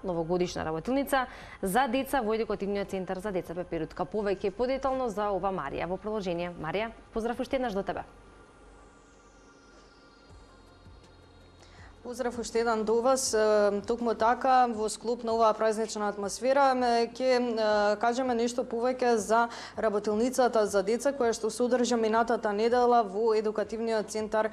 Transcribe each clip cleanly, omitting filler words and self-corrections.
новогодишна работилница за деца во Едукативниот центар за деца Пеперутка. Повеќе подетално за ова Марија во продолжение. Марија, поздрав уште еднаш до тебе. Поздрав уште еден до вас. Токму така, во склоп на оваа празнична атмосфера, ќе кажеме нешто повеќе за работилницата за деца која што се одржа минатата недела во Едукативниот центар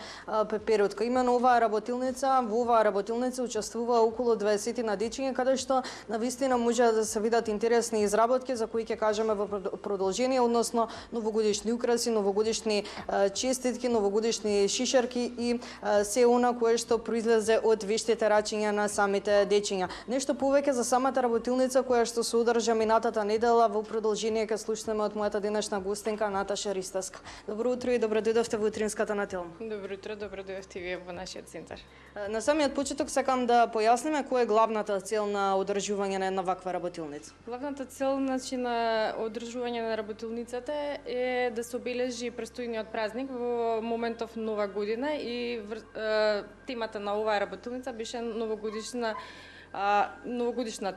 Пеперутка. Имено во оваа работилница учествува околу 20 на дечиња, каде што навистина може да се видат интересни изработки за кои ќе кажеме во продолжение, односно новогодишни украси, новогодишни честитки, новогодишни шишарки и се она кое што произлезе од вештите рачиња на самите дечиња. Нешто повеќе за самата работилница која што се одржа минатата недела во продолжение ќе слушнеме од мојата денешна гостинка Наташа Ристовска. Добро утро и добро дојдовте во утринската на Телм. Добро утро, добро дојдовте вие во нашиот центар. На самиот почеток сакам да појасниме која е главната цел на одржување на една ваква работилница. Главната цел на одржување на работилницата е да се обележи престојниот празник во моментов нова година и темата на оваа работилница беше новогодишна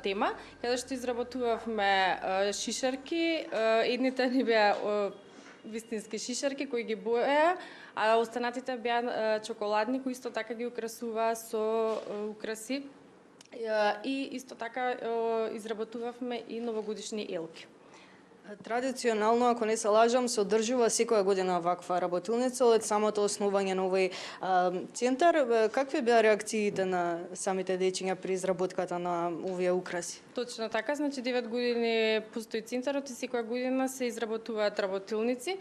тема, каде што изработувавме шишарки. Едните ни беа вистински шишарки кои ги боеа, а останатите беа чоколадни кои исто така ги украсуваа со украси. И исто така изработувавме и новогодишни елки. Традиционално, ако не се лажам, се одржува секоја година ваква работилница од самото основање на овој центар. Какви беа реакциите на самите дечиња при изработката на овие украси? Точно така, значи 9 години постои центарот и секоја година се изработуваат работилници.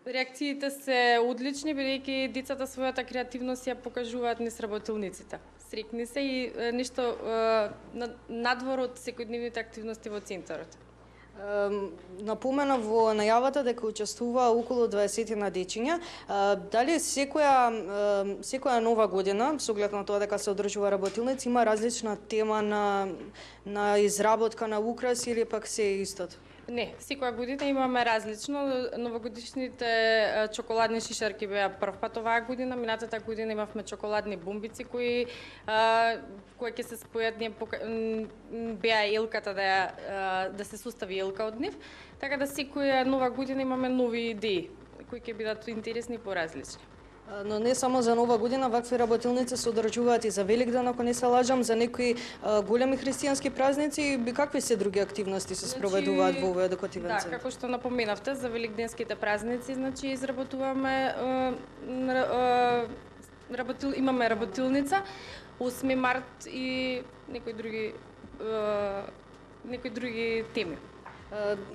Реакциите се одлични, бидејќи децата својата креативност ја покажуваат низ работилниците. Срекни се и нешто надвор од секојдневните активности во центарот. Напомена во најавата дека учествува околу 20 на дечиња. Дали секоја нова година, со оглед на тоа дека се одржува работилница, има различна тема на изработка на украси или пак се истото? Не, секоја година имаме различно. Новогодишните чоколадни шишарки беа првпат оваа година, минатата година имавме чоколадни бомбици кои ќе се спојат, беа елката да се состави елка од нив, така да секоја нова година имаме нови идеи кои ќе бидат интересни и поразлични. Но не само за нова година, вакви работилници се одржуваат и за Великден, ако не се лажам, за некои големи христијански празници. Какви се други активности се спроведуваат во овој едукативен центар? Да, како што напоменавте, за великденските празници, значи изработуваме имаме работилница 8 март и некои други теми.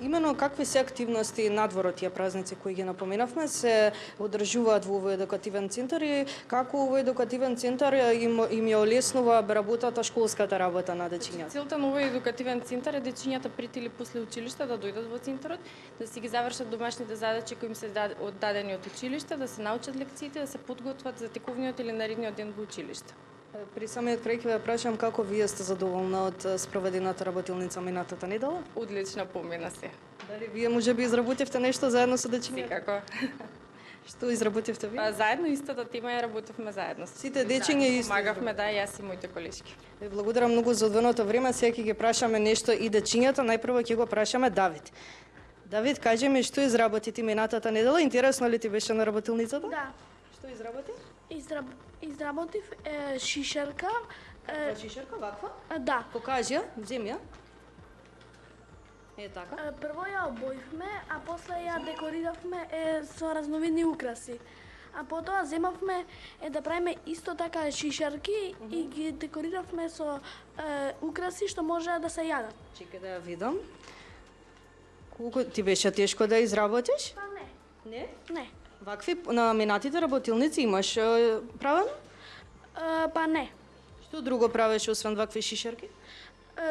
Имено какви се активности надвор од тие празници кои ги напоменавме се одржуваат во овој едукативен центар и како овој едукативен центар им ја олеснува работата, школската работа на дечињата? Целта на овој едукативен центар е дечињата пред или после училиште да дојдат во центарот, да си ги завршат домашните задачи кои им се дадени од училиште, да се научат лекциите, да се подготват за тековниот или наредниот ден во училиште. При самиот крај ќе ве прашам како вие сте задоволна од спроведената работилница минатата недела? Одлична помина се. Дали вие можеби изработивте нешто заедно со дечињата? Секако. Што изработивте вие? Заедно истата тема ја работевме заедно. Сите дечиња исто. Помагавме, да, јас и моите колешки. Ви благодарам многу за одвоеното време. Сега ќе ги прашаме нешто и дечињата. Најпрво ќе го прашаме Давид. Давид, кажи ми што изработи ти минатата недела? Интересно ли ти беше на работилницата? Да. Што изработи? Изработив шишарка. Шишарка ваква? Да. Покажи ја, земја. Е така. Прво ја обоивме, а после ја декориравме со разновидни украси. А потоа земавме да правиме исто така шишарки и ги декориравме со украси што може да се јадат. Чекај да ја видам. Колку ти беше тешко да изработиш? Па не. Не? Не. Вакви на минатите работилници имаш правено? Па не. Што друго правиш освен вакви шишарки?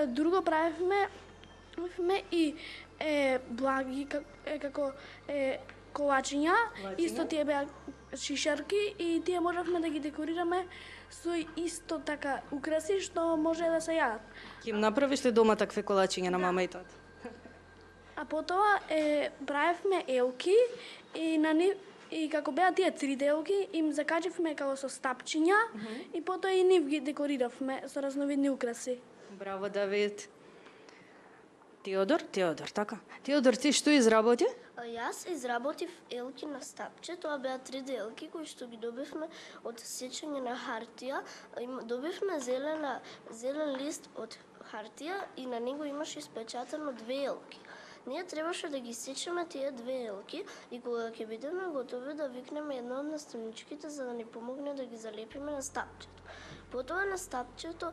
Друго правевме и благи како колачиња, исто тие беа шишарки и тие можевме да ги декорираме со исто така украси што може да се јадат. Ќе им направиш ли дома такви колачиња на мама и тата? А потоа правевме елки и на нив И како беа тие 3 делки, им закачивме како со стапчиња и потоа и нив ги декориравме со разновидни украси. Браво, Давид. Теодор, така. Теодор, ти што изработи? Јас изработив елки на стапче, тоа беа 3 елки кои што ги добивме од сечење на хартија. Добивме зелен лист од хартија и на него имаше испечатано 2 елки. Ние требаше да ги сечеме тие 2 елки и кога ќе бидеме готови да викнеме една од наставничките за да ни помогне да ги залепиме на стапчето. Потоа на стапчето,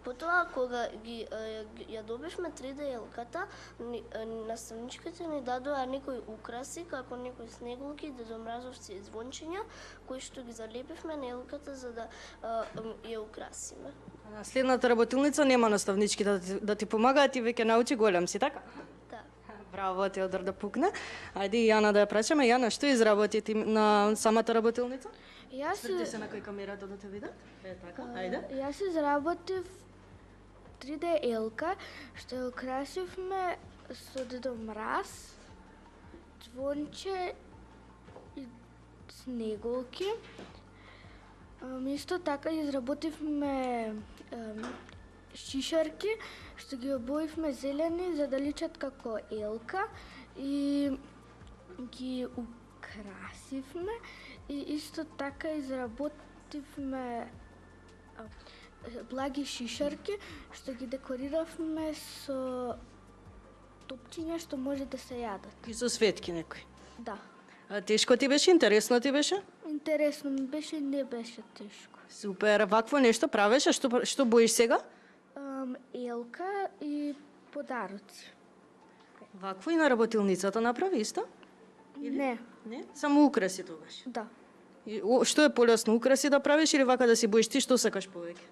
потоа кога ја добивме 3D елката, наставничките ни дадоа некои украси, како некои снеголки, дедомразовци и звончиња, кои што ги залепивме на елката за да ја украсиме. На следната работилница нема наставнички да ти помагаат, ти веќе научи голем си, така? Да. Браво, Теодор да пукне. Ајде и Јана да ја прачаме. Јана, што изработи ти на самата работилница? Сврти се на кој камерата да те видат. Така, ајде. Јас изработив 3D елка, што ја украсивме со Дедо Мраз, звонче и снеголки. Исто така изработивме шишарки, што ги обоивме зелени за да личат како елка и ги украсивме. И исто така изработивме благи шишарки, што ги декориравме со топчиња што може да се јадат. И со светки некои. Да. А тешко ти беше? Интересно ти беше? Интересно ми беше, не беше тешко. Супер. Вакво нешто правеше? Што боиш сега? Елка и подароци. Вакво и на работилницата направи исто? Не, Не? Само украси тогаш. да. И, што е полесно, украси да правиш или вака да си боиш? Ти што сакаш повеќе?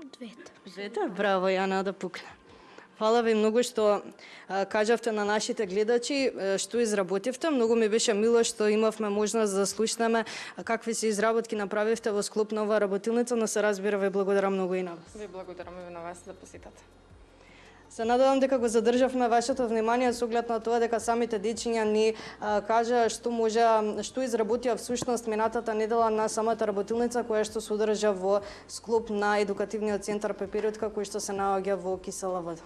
Двете. Двете? Браво, Јана, да пукне. Фала ви многу што кажавте на нашите гледачи што изработивте. Многу ми беше мило што имавме можност да слушнеме какви се изработки направивте во склоп на оваа работилница, но се разбира ви благодарам многу и на вас. Ви благодарам и на вас за посетата. Се надевам дека го задржавме вашето внимание со оглед на тоа дека самите дечиња ни кажа што изработија всушност минатата недела на самата работилница која што се одржа во склоп на едукативниот центар Пеперутка кој што се наоѓа во Кисела Вода.